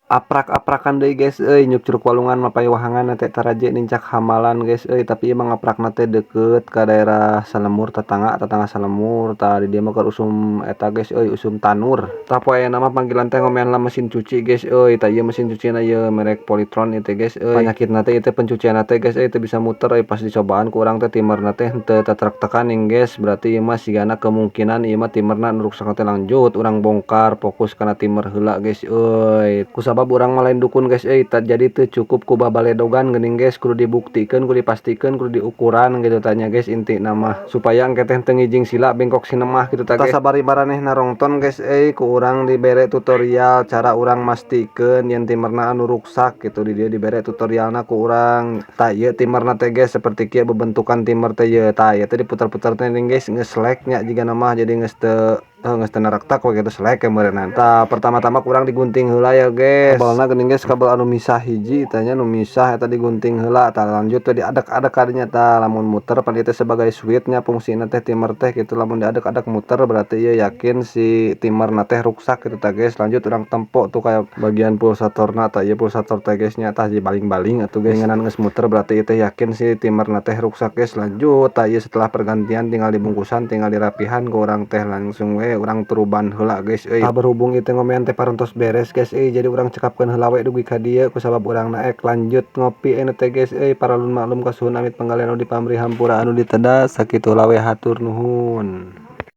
aprak-aprakan deui guys nyuk Curug Walungan mah paewahanganna teh taraje nincak hamalan guys tapi ieu mah ngaprakna teh deukeut ka daerah Salemur tetangga Salemur tah di dieu mah keur usum eta guys usum tanur tah poeana mah panggilan teh ngomeanna mesin cuci guys tah ieu mesin cucina ieu merek Polytron ieu teh guys panyakitna teh ieu teh pencucianna teh guys teu bisa muter pas dicobaan ku urang teh timerna teh teu tatrek tekaning guys berarti ieu mah sigana kemungkinan ieu mah timerna nu ruksakna teh lanjut urang bongkar fokus kana timer heula guys kusabab urang mah lain dukun guys jadi teu cukup ku babaledogan geuning guys kudu dibuktikeun kudu dipastikeun kudu diukuran gitu tanya guys intina mah supaya engke teh teu ngijing sila bengkok sinemah gitu tah guys sabari maraneh narongton guys ku urang dibere tutorial cara urang mastikeun yen timerna anu ruksak gitu di dieu dibere tutorialna ku urang tah ieu timerna teh guys seperti kieu bebentukan timer teh ieu tah ieu teh diputer-puter teh guys geus selek nya jigana mah jadi geus teu narektak we gitu selek ya meureunna tah pertama-tama kurang digunting heula ya guys kabelna geuning guys kabel anu misah hiji tanya nu misah eta digunting heula tah lanjut teh diadek-adek kadinya tah lamun muter pan ieu teh sebagai switch-nya fungsina teh timer teh gitu lamun diadek-adek muter berarti ieu yakin si timerna teh ruksak gitu tah guys lanjut urang tempo tuh kayak bagian pulsatorna tah ieu pulsator teh guys nya tah dibaling-baling atuh guys ngeunaan geus muter berarti ieu teh yakin si timerna teh ruksak guys lanjut tah ieu setelah pergantian tinggal dibungkusan tinggal dirapihan ke urang teh langsung we urang turuban heula guys tah berhubung itu ngomean teh parantos beres guys jadi urang cekapkeun heula we dugi ka dieu kusabab urang naek lanjut ngopi teh guys paralun maklum kasuhun amit panggalian anu dipamri hampura anu ditedas sakitu heula we hatur nuhun.